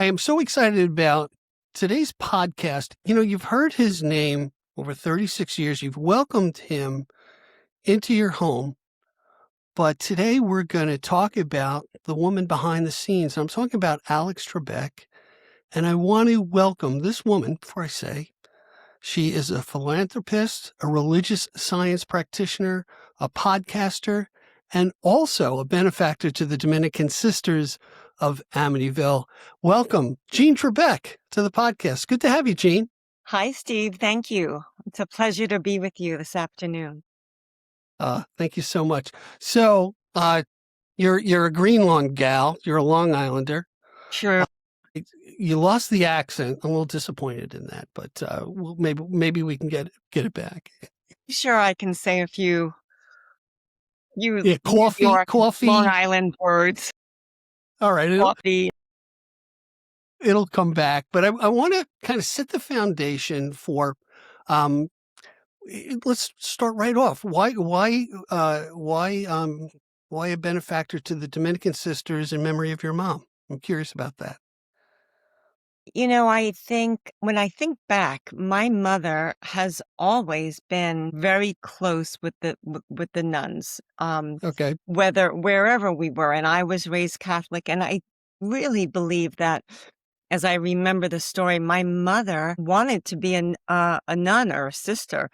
I am so excited about today's podcast. You've heard his name over 36 years. You've welcomed him into your home. But today we're going to talk about the woman behind the scenes. I'm talking about Alex Trebek. And I want to welcome this woman before I say she is a philanthropist, a religious science practitioner, a podcaster, and also a benefactor to the Dominican Sisters of Amityville. Welcome, Jean Trebek, to the podcast. Good to have you, Jean. Hi, Steve. Thank you. It's a pleasure to be with you this afternoon. Thank you so much. So, you're a Greenlawn gal. You're a Long Islander. Sure. You lost the accent. I'm a little disappointed in that, but maybe we can get it back. Sure, I can say a few Coffee. Long Island words. All right. Coffee. It'll come back, but I want to kind of set the foundation for. Let's start right off. Why a benefactor to the Dominican Sisters in memory of your mom? I'm curious about that. I think when I think back, my mother has always been very close with the nuns. Okay. Wherever we were, and I was raised Catholic, and I really believe that. As I remember the story, my mother wanted to be a nun or a sister,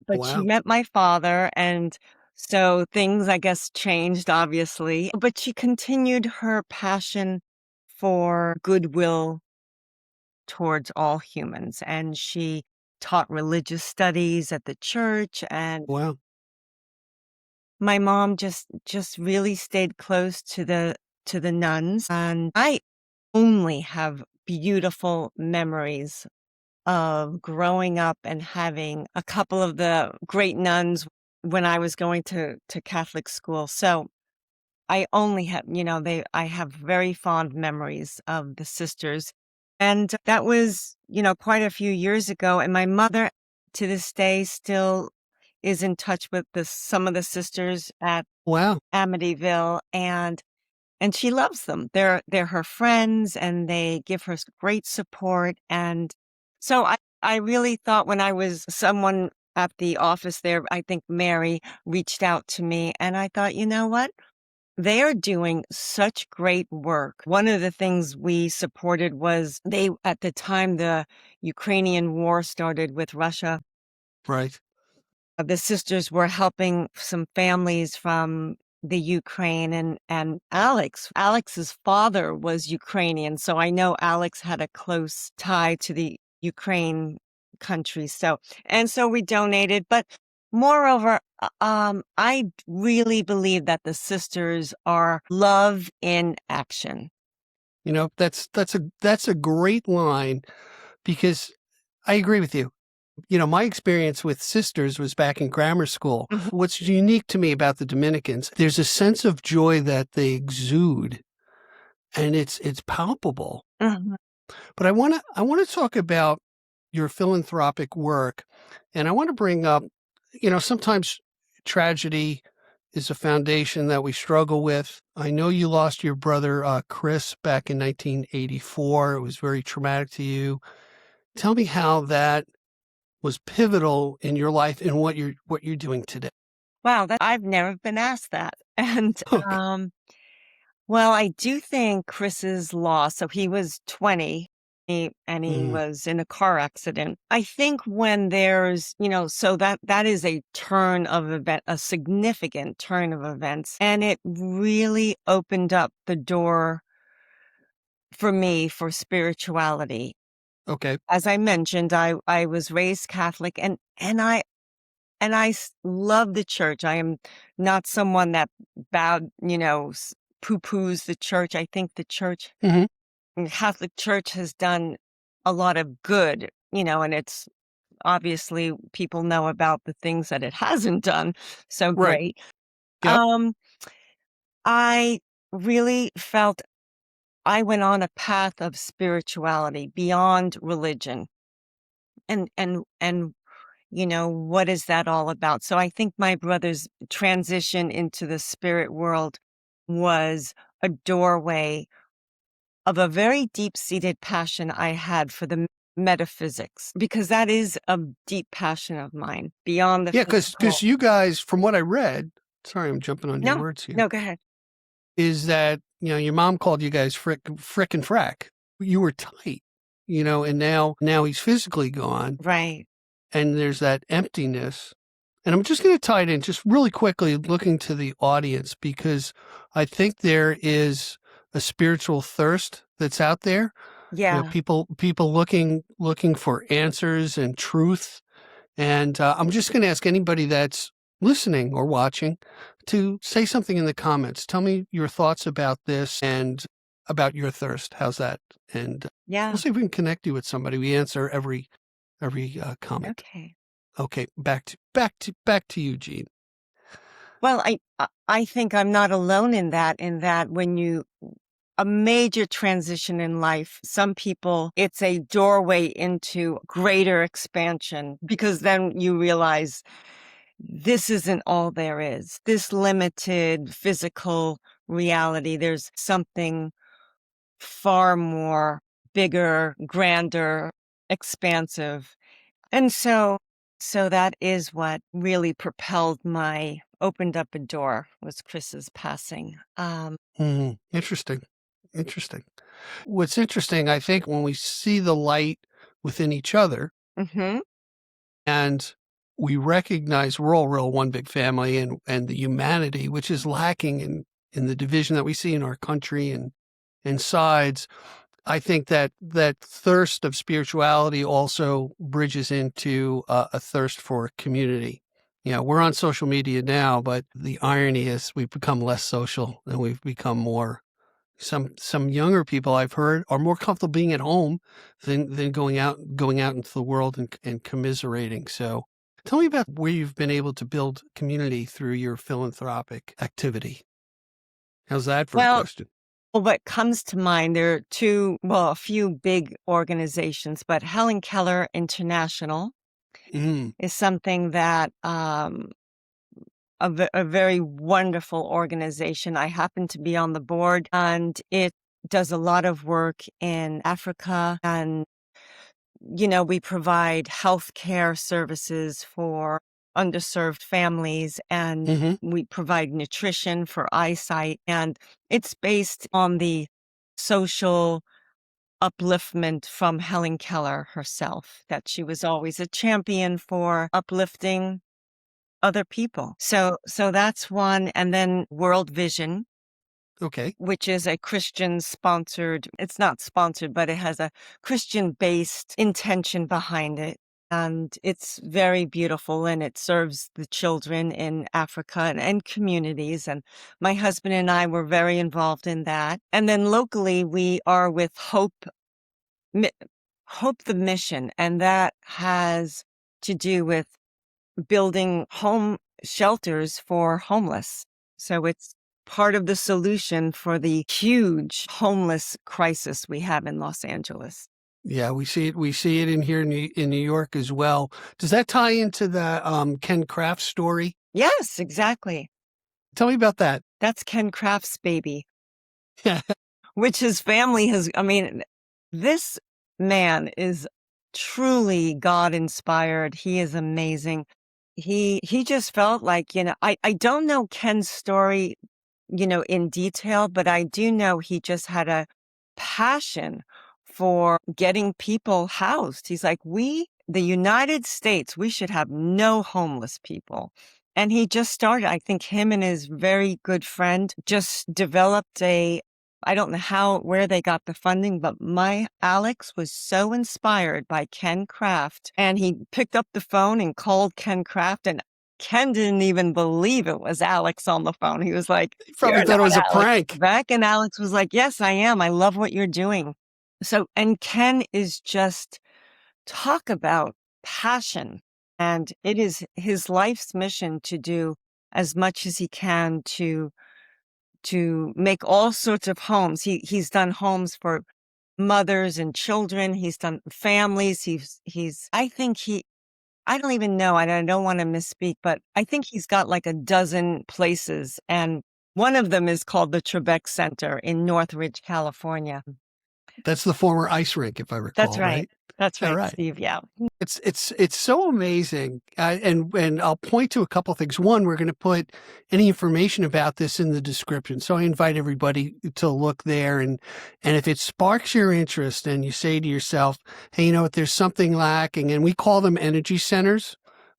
but Wow. she met my father, and so things, I guess, changed, obviously. But she continued her passion for goodwill towards all humans, and she taught religious studies at the church. And Wow. my mom just really stayed close to the nuns, and I only have beautiful memories of growing up and having a couple of the great nuns when I was going to Catholic school. So I only have, I have very fond memories of the sisters. And that was, quite a few years ago. And my mother to this day still is in touch with some of the sisters at Wow. Amityville, and she loves them. They're her friends, and they give her great support. And so I really thought when I was someone at the office there, I think Mary reached out to me, and I thought, you know what? They are doing such great work. One of the things we supported was at the time the Ukrainian war started with Russia. Right. The sisters were helping some families from the Ukraine, and Alex's father was Ukrainian. So I know Alex had a close tie to the Ukraine country. So we donated, but moreover, I really believe that the sisters are love in action. That's a great line, because I agree with you. My experience with sisters was back in grammar school. Mm-hmm. What's unique to me about the Dominicans, there's a sense of joy that they exude, and it's palpable. Mm-hmm. But I want to talk about your philanthropic work, and I want to bring up, sometimes tragedy is a foundation that we struggle with. I know you lost your brother, Chris, back in 1984. It was very traumatic to you. Tell me how that was pivotal in your life and what you're doing today. Wow, I've never been asked that. And Okay. well, I do think Chris's loss, so he was 20, and he was in a car accident. I think when there's, so that is a turn of event, a significant turn of events, and it really opened up the door for me for spirituality. Okay. As I mentioned, I was raised Catholic, and I love the church. I am not someone that bowed, poo-poos the church. I think the church, Mm-hmm. the Catholic Church, has done a lot of good, and it's obviously people know about the things that it hasn't done so Right. great. Yep. I really felt I went on a path of spirituality beyond religion. And what is that all about? So I think my brother's transition into the spirit world was a doorway of a very deep-seated passion I had for the metaphysics, because that is a deep passion of mine beyond the Yeah, physical. because you guys, from what I read, sorry, I'm jumping on your words here, No, go ahead. is that, your mom called you guys frick and frack. You were tight, and now he's physically gone. Right. And there's that emptiness. And I'm just going to tie it in just really quickly, looking to the audience, because I think there is a spiritual thirst that's out there. Yeah. People looking for answers and truth. And I'm just going to ask anybody that's listening or watching to say something in the comments. Tell me your thoughts about this and about your thirst. How's that? And Yeah. we'll see if we can connect you with somebody. We answer every comment. Okay. Okay, back to you, Jean. Well, I think I'm not alone in that when a major transition in life, some people, it's a doorway into greater expansion, because then you realize this isn't all there is. This limited physical reality, there's something far more bigger, grander, expansive. And so that is what really opened up a door, was Chris's passing. Interesting. What's interesting, I think, when we see the light within each other Mhm. and we recognize we're all real one big family, and the humanity, which is lacking in the division that we see in our country and sides. I think that thirst of spirituality also bridges into a thirst for community. We're on social media now, but the irony is we've become less social and we've become more. Some younger people I've heard are more comfortable being at home than going out into the world and commiserating. So tell me about where you've been able to build community through your philanthropic activity. How's that for a question? Well, what comes to mind, there are a few big organizations, but Helen Keller International is something that, a very wonderful organization. I happen to be on the board, and it does a lot of work in Africa. And, we provide healthcare services for underserved families, and we provide nutrition for eyesight. And it's based on the social upliftment from Helen Keller herself, that she was always a champion for uplifting other people. So that's one. And then World Vision, Okay. which is a Christian sponsored, it's not sponsored, but it has a Christian based intention behind it. And it's very beautiful, and it serves the children in Africa and communities. And my husband and I were very involved in that. And then locally, we are with Hope the Mission, and that has to do with building home shelters for homeless. So it's part of the solution for the huge homeless crisis we have in Los Angeles. Yeah, we see it. We see it in here in New York as well. Does that tie into the Ken Kraft story? Yes, exactly. Tell me about that. That's Ken Kraft's baby, which his family has. I mean, this man is truly God inspired. He is amazing. He just felt like, I don't know Ken's story, in detail, but I do know he just had a passion for getting people housed. He's like, the United States, we should have no homeless people. And he just started, I think him and his very good friend just developed I don't know where they got the funding, but my Alex was so inspired by Ken Kraft, and he picked up the phone and called Ken Kraft, and Ken didn't even believe it was Alex on the phone. He was like, He probably thought it was a prank. Trebek. And Alex was like, yes, I am. I love what you're doing. So, and Ken is just, talk about passion. And it is his life's mission to do as much as he can to make all sorts of homes. He's done homes for mothers and children. He's done families. I don't even know. I don't want to misspeak, but I think he's got like a dozen places. And one of them is called the Trebek Center in Northridge, California. That's the former ice rink, if I That's recall, right. right? That's All right, right. Steve. Yeah. It's so amazing, and I'll point to a couple things. One, we're going to put any information about this in the description, so I invite everybody to look there, and if it sparks your interest, and you say to yourself, "Hey, you know what? There's something lacking," and we call them energy centers.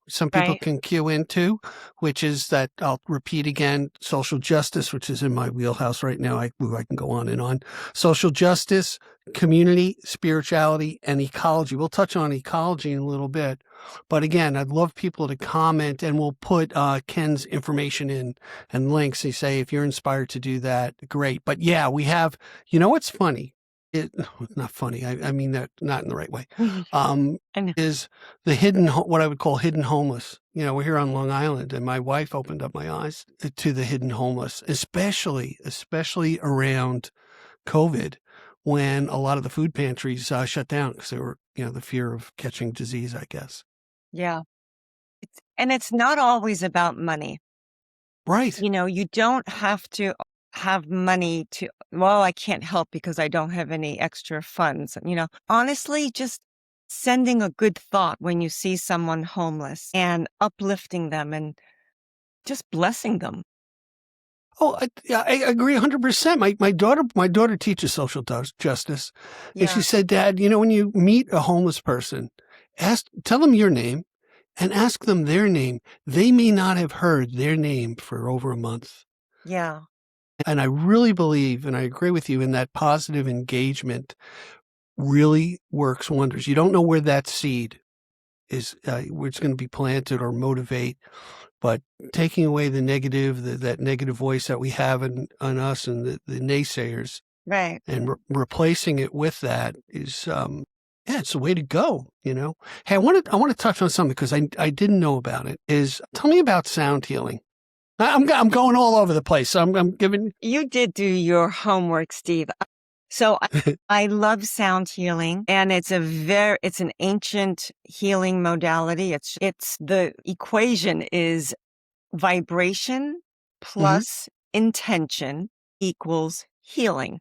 Some people Right. can cue into, which is that I'll repeat again: social justice, which is in my wheelhouse right now. I can go on and on. Social justice, community, spirituality, and ecology. We'll touch on ecology in a little bit. But again, I'd love people to comment, and we'll put Ken's information in and links. They say if you're inspired to do that, great. But yeah, we have, you know what's funny? It's not funny. I mean that not in the right way. I know. Is the hidden, what I would call hidden homeless. You know, we're here on Long Island, and my wife opened up my eyes to the hidden homeless, especially around COVID, when a lot of the food pantries shut down because they were, the fear of catching disease, I guess. Yeah. And it's not always about money. Right. You don't have to have money to, well, I can't help because I don't have any extra funds. Honestly, just sending a good thought when you see someone homeless and uplifting them and just blessing them. Oh, I agree 100%. My daughter teaches social justice, and she Yeah. said, "Dad, when you meet a homeless person, tell them your name, and ask them their name. They may not have heard their name for over a month." Yeah. And I really believe, and I agree with you, in that positive engagement really works wonders. You don't know where that seed is, where it's going to be planted or motivate, but taking away the negative, that negative voice that we have on us and the naysayers, Right. and replacing it with that is, yeah, it's the way to go. Hey, I want to touch on something because I didn't know about it. Tell me about sound healing. I'm going all over the place. So I'm giving. You did do your homework, Steve. So I love sound healing, and it's an ancient healing modality. It's the equation is vibration Mhm. plus intention equals healing.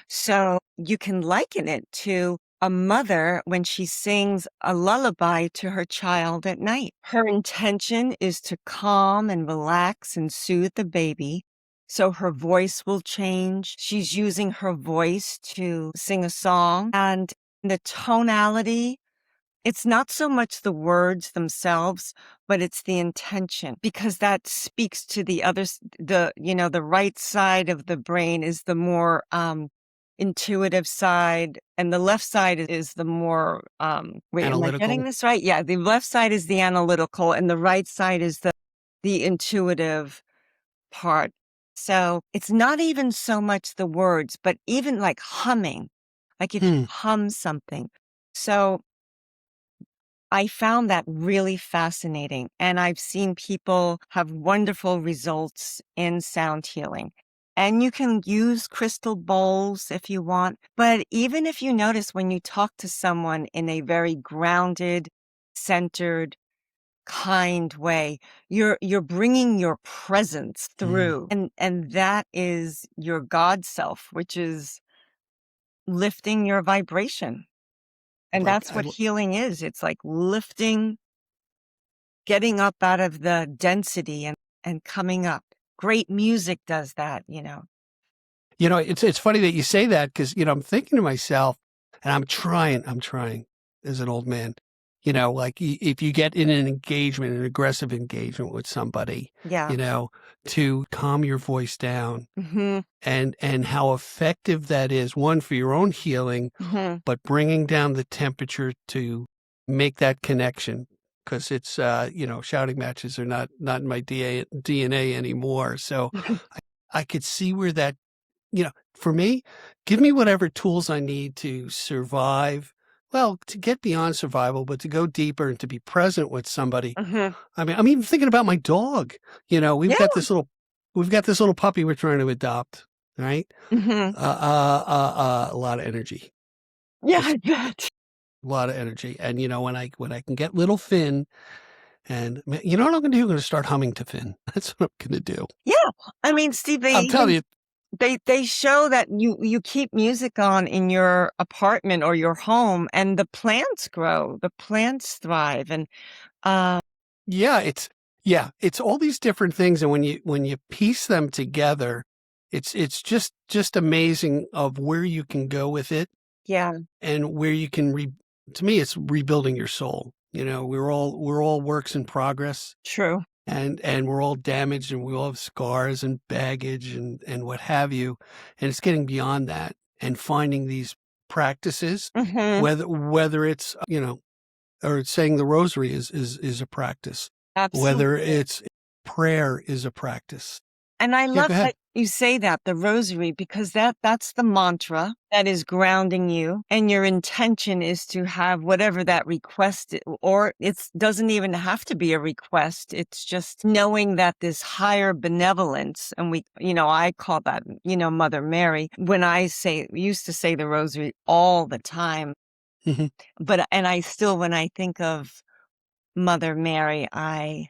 So you can liken it to a mother when she sings a lullaby to her child at night. Her intention is to calm and relax and soothe the baby. So her voice will change. She's using her voice to sing a song, and the tonality, it's not so much the words themselves, but it's the intention, because that speaks to the right side of the brain is the more intuitive side, and the left side is the more wait, am I getting Analytical. this right? Yeah, the left side is the analytical and the right side is the intuitive part. So it's not even so much the words, but even like humming, like if you Hmm. hum something. So I found that really fascinating, and I've seen people have wonderful results in sound healing. And you can use crystal bowls if you want, but even if you notice when you talk to someone in a very grounded, centered, kind way, you're bringing your presence Mm. through, and that is your God self, which is lifting your vibration. And Like that's what healing is. It's like lifting, getting up out of the density and coming up. Great music does that. It's funny that you say that because, I'm thinking to myself, and I'm trying as an old man, like if you get in an engagement, an aggressive engagement with somebody, Yeah. to calm your voice down, Hmm. and how effective that is, one, for your own healing, Hmm. but bringing down the temperature to make that connection. Because it's, shouting matches are not in my DNA anymore. So I could see where that, for me, give me whatever tools I need to survive. Well, to get beyond survival, but to go deeper and to be present with somebody. Hmm. I mean, I'm even thinking about my dog. We've Yeah. got this little puppy we're trying to adopt. Right? Hmm. A lot of energy, Yeah, just I bet. a lot of energy. And when I can get little Finn, and you know what I'm going to do? I'm going to start humming to Finn. That's what I'm going to do. Yeah. I mean, Steve, they I'm telling even you. they show that you keep music on in your apartment or your home, and the plants grow, the plants thrive, and uh, Yeah, it's all these different things, and when you piece them together, it's just amazing of where you can go with it yeah, and where you can to me, it's rebuilding your soul. You know, we're all works in progress, true. and we're all damaged, and we all have scars and baggage and what have you, and it's getting beyond that and finding these practices, Hmm. whether it's, you know, or saying the rosary is a practice, whether Absolutely. it's prayer is a practice. And I Yeah, love go ahead. that you say that, the rosary, because that's the mantra that is grounding you, and your intention is to have whatever that request or it doesn't even have to be a request. It's just knowing that this higher benevolence, and I call that, Mother Mary. When used to say the rosary all the time, Mhm. and I still, when I think of Mother Mary, I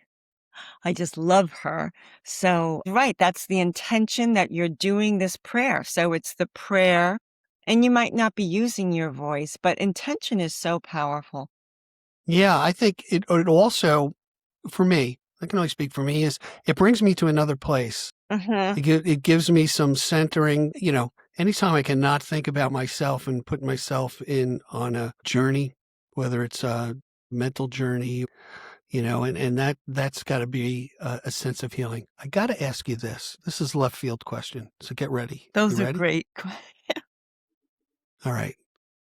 just love her. So, right, that's the intention that you're doing this prayer. So it's the prayer, and you might not be using your voice, but intention is so powerful. Yeah, I think it also, for me, I can only speak for me, is it brings me to another place. Hmm. It gives me some centering, you know, anytime I can not think about myself and put myself in on a journey, whether it's a mental journey, you know, and that's got to be a sense of healing. I got to ask you this. This is a left field question, so get ready. You Those are ready? great. All right.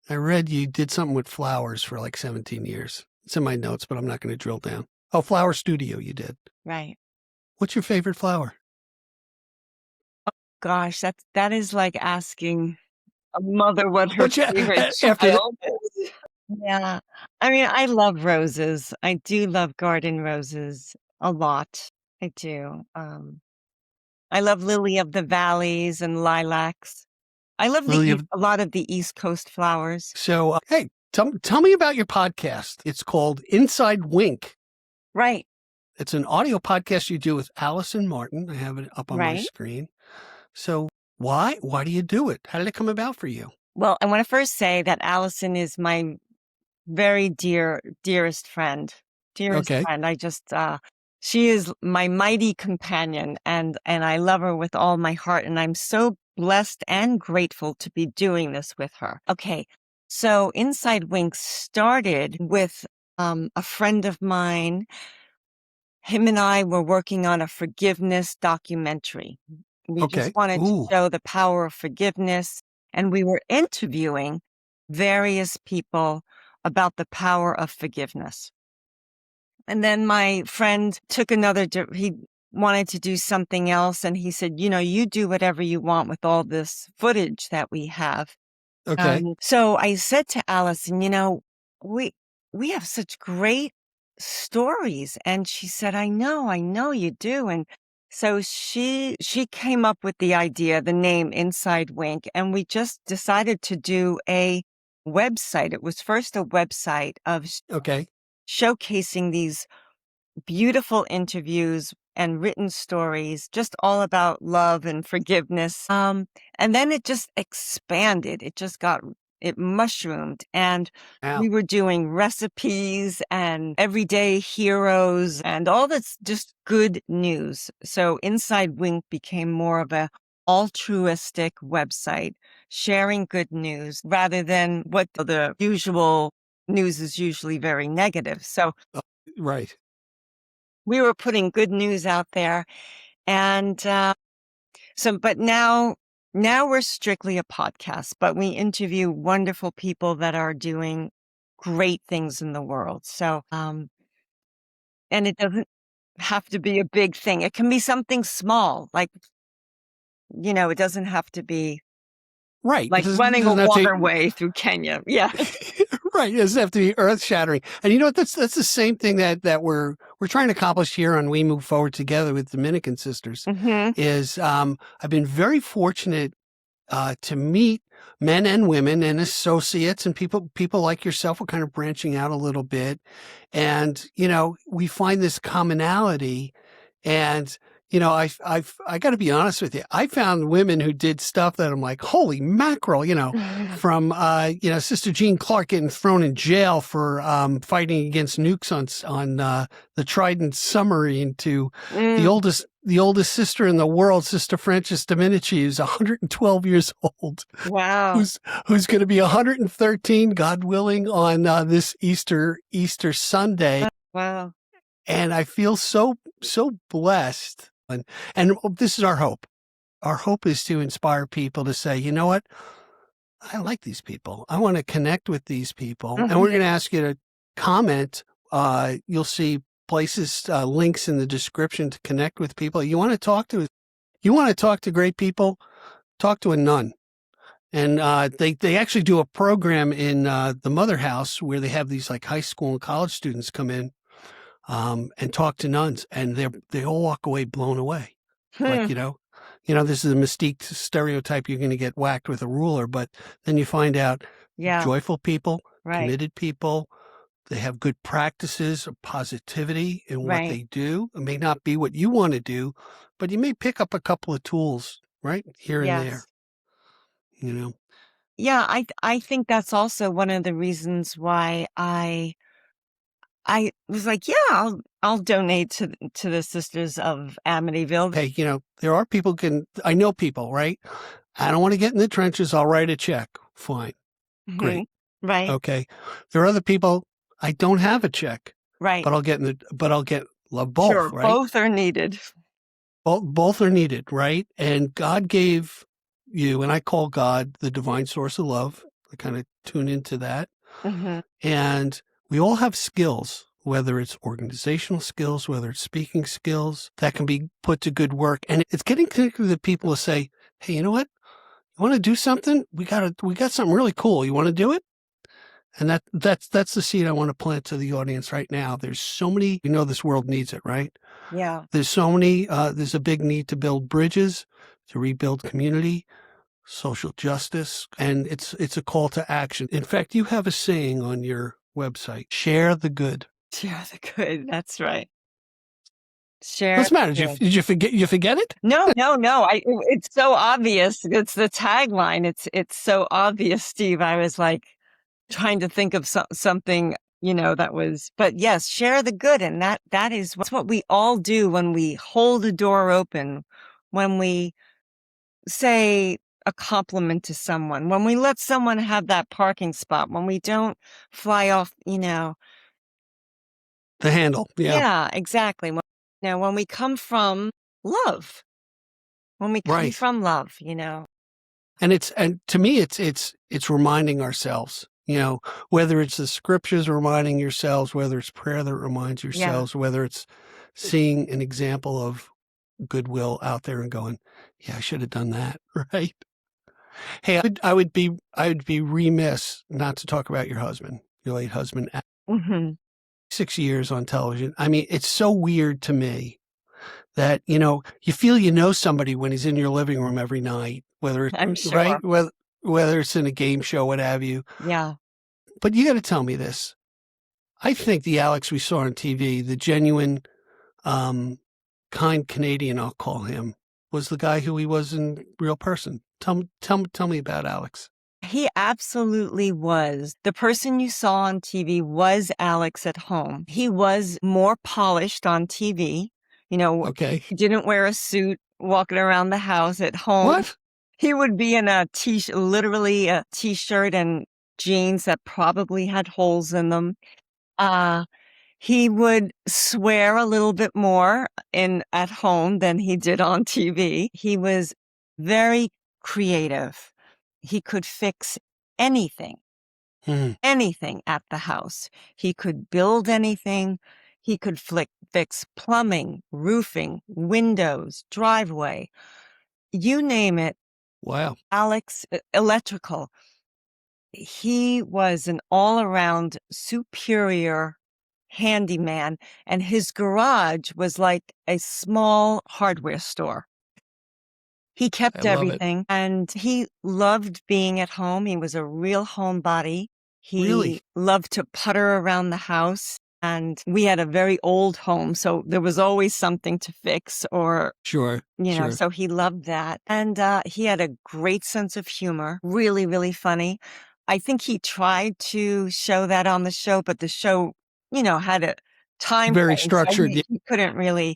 I read you did something with flowers for like 17 years. It's in my notes, but I'm not going to drill down. Oh, flower studio you did. Right. What's your favorite flower? Gosh, that is like asking a mother what her What's your, favorite after that? child is. Yeah. I mean, I love roses. I do love garden roses a lot. I do. I love lily of the valleys and lilacs. I love Lily of a lot of the East Coast flowers. So, hey, tell me about your podcast. It's called Inside Wink. Right, It's an audio podcast you do with Allison Martin. I have it up on my right. screen. So, why do you do it? How did it come about for you? Well, I wanna first say that Allison is my very dearest friend. Dearest Okay. friend. She is my mighty companion, and I love her with all my heart, and I'm so blessed and grateful to be doing this with her. Okay, so Inside Wink started with, a friend of mine. Him and I were working on a forgiveness documentary. We just Okay. wanted to Ooh. show the power of forgiveness, and we were interviewing various people about the power of forgiveness. And then my friend took he wanted to do something else, and he said, you do whatever you want with all this footage that we have. Okay. So I said to Allison, we we have such great stories. And she said, I know you do. And so she came up with the idea, the name Inside Wink, and we just decided to do a website. It was first a website of Okay. showcasing these beautiful interviews and written stories, just all about love and forgiveness. And then it just expanded. It mushroomed, and Wow. we were doing recipes and everyday heroes and all that's just good news. So Inside Wink became more of a altruistic website, sharing good news rather than what the usual news is usually very negative. So Right. we were putting good news out there. And but now we're strictly a podcast, but we interview wonderful people that are doing great things in the world. So, and it doesn't have to be a big thing. It can be something small, like, it doesn't have to be Right. like It running a doesn't have to. waterway through Kenya. Yeah. Right. It doesn't have to be earth shattering. And you know what? That's the same thing that we're trying to accomplish here on We Move Forward Together with Dominican Sisters. Hmm. Is I've been very fortunate to meet men and women and associates and people like yourself. We're kind of branching out a little bit, and you know we find this commonality, and I got to be honest with you. I found women who did stuff that I'm like, holy mackerel, from, Sister Jean Clark getting thrown in jail for fighting against nukes on the Trident submarine to the oldest sister in the world, Sister Frances Dominici, who's 112 years old. Wow. Who's going to be 113, God willing, on this Easter Sunday. Wow. And I feel so blessed. And this is our hope. Our hope is to inspire people to say, you know what? I like these people. I want to connect with these people. And we're going to ask you to comment. You'll see places, links in the description to connect with people. You want to talk to great people? Talk to a nun. And they actually do a program in the Mother House where they have these like high school and college students come in and talk to nuns, and they all walk away blown away. Like, this is a mystique stereotype. You're going to get whacked with a ruler, but then you find out joyful people, committed people. They have good practices of positivity in what they do. It may not be what you want to do, but you may pick up a couple of tools right here and there. Yeah, I think that's also one of the reasons why I was like, yeah, I'll donate to the Sisters of Amityville. Hey, there are people I know people, right? I don't want to get in the trenches. I'll write a check. Fine. Great. Right. Okay. There are other people, I don't have a check. Right. But I'll get both, sure, right? Both are needed. Both are needed, right? And God gave you, and I call God the divine source of love. I kind of tune into that. And we all have skills, whether it's organizational skills, whether it's speaking skills, that can be put to good work. And it's getting connected with people to say, hey, you know what? You want to do something? We got something really cool. You want to do it? And that's the seed I want to plant to the audience right now. There's so many, this world needs it, right? Yeah. There's so many, there's a big need to build bridges, to rebuild community, social justice, and it's a call to action. In fact, you have a saying on your website, share the good. Share the good. That's right. Share. What's the matter? Did you forget it? No. It's so obvious. It's the tagline. It's so obvious, Steve. I was like trying to think of something, that was, but yes, share the good. And that is what we all do when we hold a door open, when we say a compliment to someone, when we let someone have that parking spot, when we don't fly off, the handle. Yeah, exactly. When we come from love, And to me, it's reminding ourselves, whether it's the scriptures reminding yourselves, whether it's prayer that reminds yourselves, whether it's seeing an example of goodwill out there and going, yeah, I should have done that. Right. Hey, I would be remiss not to talk about your husband, your late husband. 6 years on television. I mean, it's so weird to me that, you feel somebody when he's in your living room every night, whether it's I'm sure. right, whether it's in a game show, what have you. Yeah. But you got to tell me this. I think the Alex we saw on TV, the genuine, kind Canadian, I'll call him, was the guy who he was in real person. Tell me about Alex. He absolutely was. The person you saw on TV was Alex at home. He was more polished on TV. Okay. He didn't wear a suit walking around the house. At home. What? He would be in literally a t-shirt and jeans that probably had holes in them. He would swear a little bit more at home than he did on TV. He was very creative. He could fix anything at the house. He could build anything. He could fix plumbing, roofing, windows, driveway, you name it. Wow. Alex, electrical. He was an all-around superior handyman, and his garage was like a small hardware store. He kept everything, and he loved being at home. He was a real homebody. He loved to putter around the house. And we had a very old home, so there was always something to fix or, Sure. so he loved that. And he had a great sense of humor, really, really funny. I think he tried to show that on the show, but the show, had a time Very frame, so structured. he couldn't really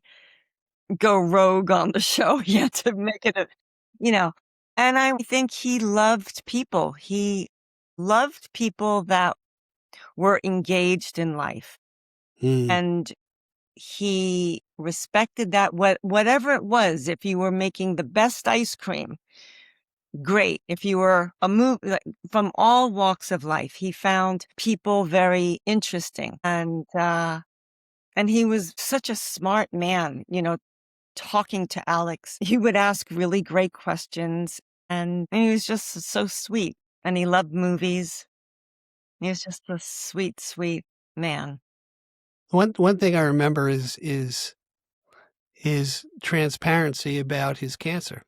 go rogue on the show. He had to make it and I think he loved people. He loved people that were engaged in life. Mm. And he respected that whatever it was, if you were making the best ice cream, great. If you were from all walks of life, he found people very interesting. And he was such a smart man, talking to Alex. He would ask really great questions and he was just so sweet. And he loved movies. He was just a sweet, sweet man. One thing I remember is his transparency about his cancer.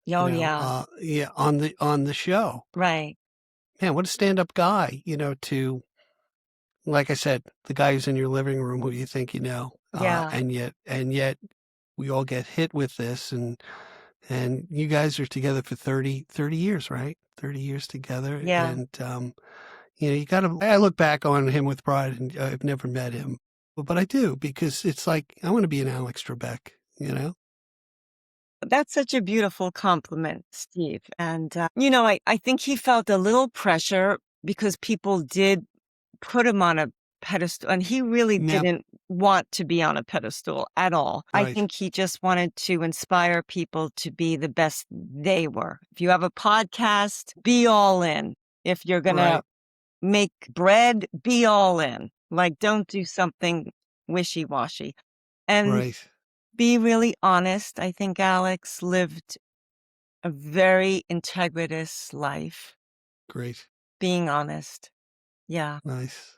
Oh, yeah. Yeah, on the show. Right. Man, what a stand-up guy, to, like I said, the guy who's in your living room who you think you know, Yeah. and yet we all get hit with this, and you guys are together for 30 years, right? 30 years together, Yeah. and you gotta. I look back on him with pride, and I've never met him, but I do, because it's like I want to be an Alex Trebek, That's such a beautiful compliment, Steve. And, I think he felt a little pressure because people did put him on a pedestal, and he really Yeah, didn't want to be on a pedestal at all. I right, think he just wanted to inspire people to be the best they were. If you have a podcast, be all in. If you're going to right, make bread, be all in. Like, don't do something wishy-washy. And right, be really honest. I think Alex lived a very integritous life, great, being honest. Yeah. nice.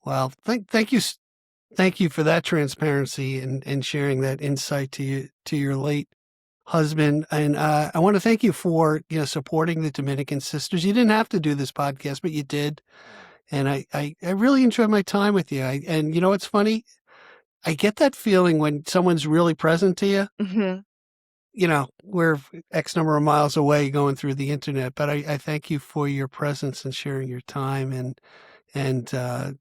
Well, thank you for that transparency and sharing that insight to your late husband. And I want to thank you for supporting the Dominican Sisters. You didn't have to do this podcast, but you did, and I really enjoyed my time with you. And what's funny? I get that feeling when someone's really present to you. Hmm. We're X number of miles away going through the internet, but I thank you for your presence and sharing your time and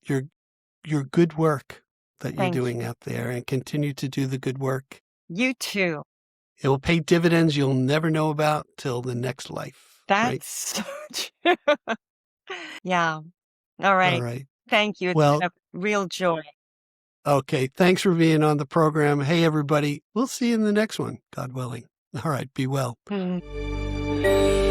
your good work that you're Thank doing you. out there, and continue to do the good work. You too. It will pay dividends you'll never know about till the next life, right? That's so true. Yeah. All All right. right. Thank you. It's Well, been a real joy. okay. Thanks for being on the program. Hey, everybody. We'll see you in the next one, God willing. All right. Be well. Mm.